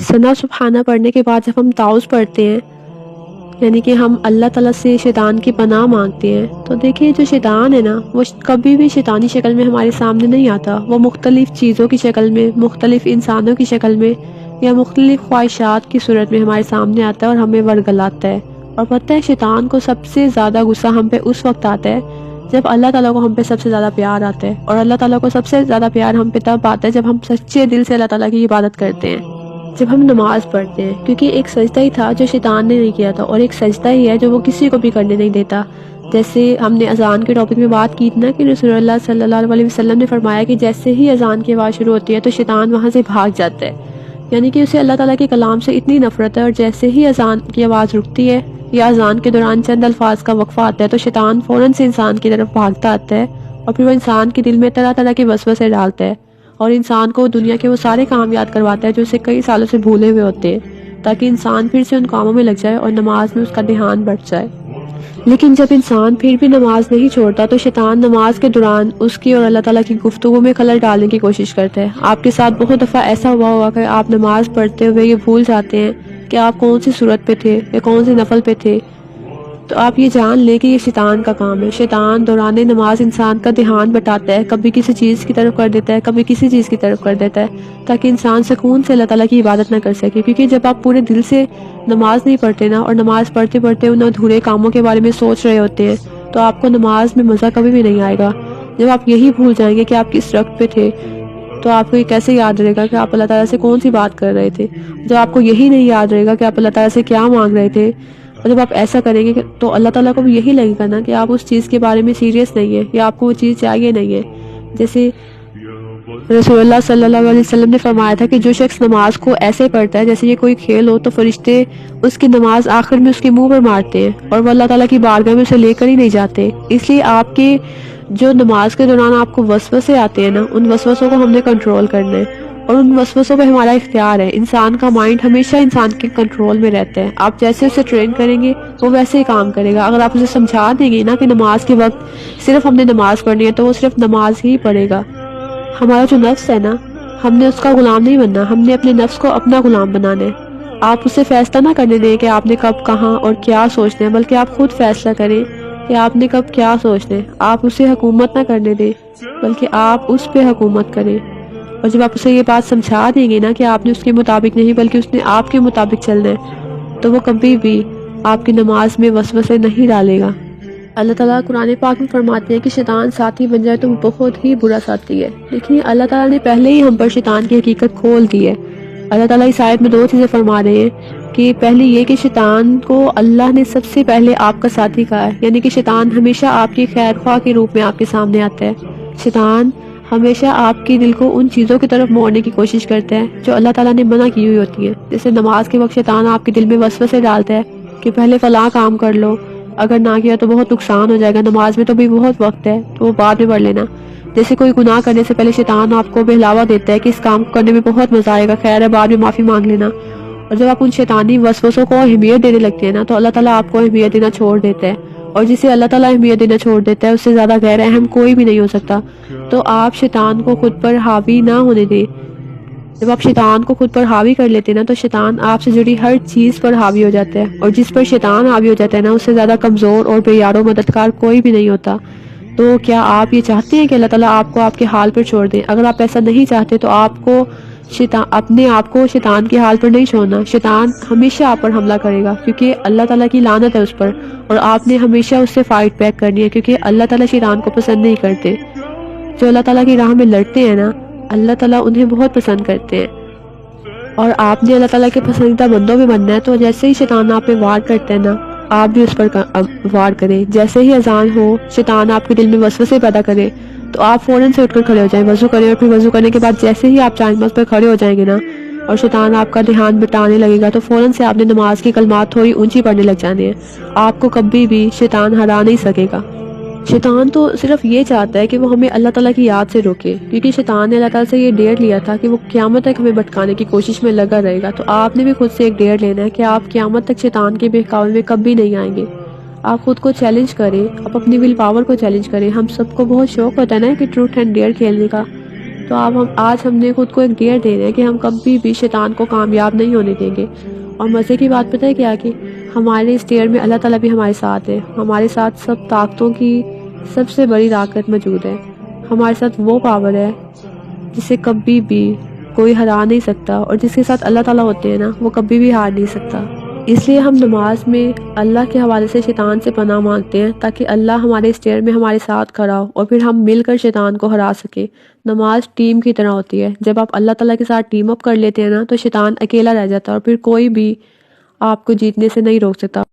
सना सुबहाना पढ़ने के बाद जब हम ताउज़ पढ़ते हैं, यानी कि हम अल्लाह ताला से शैतान की पनाह मांगते हैं, तो देखिए जो शैतान है ना, वो कभी भी शैतानी शक्ल में हमारे सामने नहीं आता। वो मुख्तलिफ़ चीज़ों की शक्ल में, मुख्तलिफ़ इंसानों की शक्ल में या मुख्तलिफ़ ख्वाहिशात की सूरत में हमारे सामने आता है और हमें वर्गलाता है। और पता है, शैतान को सबसे ज़्यादा गुस्सा हम पे उस वक्त आता है जब अल्लाह ताला को हम पे सबसे ज़्यादा प्यार आता है। और अल्लाह ताला को सबसे ज़्यादा प्यार हम पे तब आता है जब हम सच्चे दिल से अल्लाह ताला की इबादत करते हैं, जब हम नमाज पढ़ते हैं। क्योंकि एक सजदा ही था जो शैतान ने नहीं किया था, और एक सजदा ही है जो वो किसी को भी करने नहीं देता। जैसे हमने अजान के टॉपिक में बात की थी ना, कि रसूलुल्लाह सल्लल्लाहु अलैहि वसल्लम ने फरमाया कि जैसे ही अजान की आवाज़ शुरू होती है तो शैतान वहाँ से भाग जाता है। यानी कि उसे अल्लाह ताला के कलाम से इतनी नफरत है, और जैसे ही अजान की आवाज़ रुकती है या अजान के दौरान चंद अल्फाज का वक्फा आता है तो शैतान फ़ौरन से इंसान की तरफ भागता आता है, और फिर वो इंसान के दिल में तरह तरह के वसवसे डालता है, और इंसान को दुनिया के वो सारे काम याद करवाता है जो उसे कई सालों से भूले हुए होते हैं, ताकि इंसान फिर से उन कामों में लग जाए और नमाज में उसका ध्यान बढ़ जाए। लेकिन जब इंसान फिर भी नमाज नहीं छोड़ता तो शैतान नमाज के दौरान उसकी और अल्लाह ताला की गुफ्तगू में खलल डालने की कोशिश करता है। आपके साथ बहुत दफ़ा ऐसा हुआ होगा कि आप नमाज पढ़ते हुए ये भूल जाते हैं कि आप कौन सी सूरत पे थे या कौन सी नफल पे थे। तो आप ये जान लें कि ये शैतान का काम है। शैतान दौरान नमाज इंसान का ध्यान बटाता है, कभी किसी चीज़ की तरफ कर देता है, कभी किसी चीज़ की तरफ कर देता है, ताकि इंसान सुकून से अल्लाह ताला की इबादत ना कर सके। क्योंकि जब आप पूरे दिल से नमाज नहीं पढ़ते ना, और नमाज पढ़ते पढ़ते उन अधूरे कामों के बारे में सोच रहे होते हैं, तो आपको नमाज में मज़ा कभी भी नहीं आएगा। जब आप यही भूल जाएंगे कि आप किस रक्त पे थे, तो आपको ये कैसे याद रहेगा कि आप अल्लाह ताला से कौन सी बात कर रहे थे। जब आपको यही नहीं याद रहेगा कि आप अल्लाह ताला से क्या मांग रहे थे, और जब आप ऐसा करेंगे तो अल्लाह ताला को भी यही लगेगा ना कि आप उस चीज़ के बारे में सीरियस नहीं है, या आपको वो चीज़ चाहिए नहीं है। जैसे रसूलुल्लाह सल्लल्लाहु अलैहि वसल्लम ने फरमाया था कि जो शख्स नमाज को ऐसे पढ़ता है जैसे ये कोई खेल हो, तो फरिश्ते उसकी नमाज आखिर में उसके मुंह पर मारते हैं, और वो अल्लाह ताला की बारगाह में उसे लेकर ही नहीं जाते। इसलिए आपके जो नमाज के दौरान आपको वसवसे आते हैं ना, उन वसवसों को हमने कंट्रोल करना है, और उन वसवसों पे हमारा इख्तियार है। इंसान का माइंड हमेशा इंसान के कंट्रोल में रहता है। आप जैसे उसे ट्रेन करेंगे वो वैसे ही काम करेगा। अगर आप उसे समझा देंगे ना कि नमाज के वक्त सिर्फ हमने नमाज पढ़नी है, तो वो सिर्फ नमाज ही पढ़ेगा। हमारा जो नफ्स है ना, हमने उसका गुलाम नहीं बनना, हमने अपने नफ्स को अपना गुलाम बनाना है। आप उसे फैसला ना करने दें कि आपने कब, कहाँ और क्या सोचना है, बल्कि आप खुद फैसला करें कि आपने कब क्या सोचना है। आप उसे हुकूमत ना करने दें, बल्कि आप उस पे हुकूमत करें। और जब आप उसे ये बात समझा देंगे ना कि आपने उसके मुताबिक नहीं बल्कि उसने आपके मुताबिक चलना है, तो वो कभी भी आपकी नमाज में वसवसे नहीं डालेगा। अल्लाह ताला कुरान पाक में फरमाते हैं कि शैतान साथी बन जाए तो बहुत ही बुरा साथी है। लेकिन अल्लाह ताला ने पहले ही हम पर शैतान की हकीकत खोल दी है। अल्लाह ताला इस आयत में दो चीज़ें फरमा रहे हैं कि पहली ये कि शैतान को अल्लाह ने सबसे पहले आपका साथी कहा है, यानी कि शैतान हमेशा आपकी खैर ख्वाह के रूप में आपके सामने आता है। शैतान हमेशा आपके दिल को उन चीज़ों की तरफ मोड़ने की कोशिश करता है जो अल्लाह ताला ने मना की हुई होती है। जैसे नमाज के वक्त शैतान आपके दिल में वसवसे डालता है कि पहले फलां काम कर लो, अगर ना किया तो बहुत नुकसान हो जाएगा, नमाज में तो भी बहुत वक्त है, तो वो बाद में पढ़ लेना। जैसे कोई गुनाह करने से पहले शैतान आपको बहलावा देता है कि इस काम को करने में बहुत मजा आएगा, खैर है बाद में माफ़ी मांग लेना। और जब आप उन शैतानी वसवसों को अहमियत देने लगते हैं ना, तो अल्लाह ताला आपको अहमियत देना छोड़ देता है। और जिसे अल्लाह ताला अहमियत देना छोड़ देता है, उससे ज़्यादा गैर अहम कोई भी नहीं हो सकता। तो आप शैतान को खुद पर हावी ना होने दें। जब आप शैतान को खुद पर हावी कर लेते हैं ना, तो शैतान आपसे जुड़ी हर चीज़ पर हावी हो जाता है, और जिस पर शैतान हावी हो जाता है ना, उससे ज़्यादा कमज़ोर और बेयारो मददगार कोई भी नहीं होता। तो क्या आप ये चाहते हैं कि अल्लाह ताला आपको आपके हाल पर छोड़ दें? अगर आप ऐसा नहीं चाहते तो आपको अपने आप को शैतान के हाल पर नहीं छोड़ना। शैतान हमेशा आप पर हमला करेगा, क्योंकि अल्लाह ताला की लानत है उस पर, और आपने हमेशा उससे फाइट बैक करनी है, क्योंकि अल्लाह ताला शैतान को पसंद नहीं करते। जो अल्लाह ताला की राह में लड़ते हैं ना, अल्लाह ताला उन्हें बहुत पसंद करते हैं, और आपने अल्लाह ताला के पसंदीदा बंदों में बनना है। तो जैसे ही शैतान आप पे वार करता है ना, आप भी उस पर वार करें। जैसे ही अजान हो, शैतान आपके दिल में वसवसे पैदा करे, तो आप फौरन से उठकर खड़े हो जाएं, वजू करें, और फिर वजू करने के बाद जैसे ही आप चार नमाज पर खड़े हो जाएंगे ना, और शैतान आपका ध्यान बटाने लगेगा, तो फौरन से आपने नमाज की कलमात थोड़ी ऊंची पढ़ने लग जाने हैं। आपको कभी भी शैतान हरा नहीं सकेगा। शैतान तो सिर्फ ये चाहता है कि वो हमें अल्लाह ताला की याद से रोके, क्योंकि शैतान ने अल्लाह ताला से ये डेयर लिया था कि वो क़यामत तक हमें भटकाने की कोशिश में लगा रहेगा। तो आपने भी खुद से एक डेयर लेना है कि आप क़यामत तक शैतान के बहकावे में कभी नहीं आएंगे। आप खुद को चैलेंज करें, आप अपनी विल पावर को चैलेंज करें। हम सबको बहुत शौक होता है ना कि ट्रूथ एंड डेयर खेलने का, تو آج ہم نے خود کو ایک ڈیئر دے دیا کہ ہم کبھی بھی شیطان کو کامیاب نہیں ہونے دیں گے۔ اور مزے کی بات پتہ ہے کیا کہ ہمارے اس ڈیئر میں اللہ تعالیٰ بھی ہمارے ساتھ ہے، ہمارے ساتھ سب طاقتوں کی سب سے بڑی طاقت موجود ہے، ہمارے ساتھ وہ پاور ہے جسے کبھی بھی کوئی ہرا نہیں سکتا، اور جس کے ساتھ اللہ تعالیٰ ہوتے ہیں نا وہ کبھی بھی ہار نہیں سکتا۔ اس لیے ہم نماز میں اللہ کے حوالے سے شیطان سے پناہ مانگتے ہیں تاکہ اللہ ہمارے اس ڈیئر میں ہمارے ساتھ کھڑا ہو اور پھر ہم مل کر شیطان کو ہرا سکیں۔ نماز ٹیم کی طرح ہوتی ہے، جب آپ اللہ تعالیٰ کے ساتھ ٹیم اپ کر لیتے ہیں نا تو شیطان اکیلا رہ جاتا ہے اور پھر کوئی بھی آپ کو جیتنے سے نہیں روک سکتا۔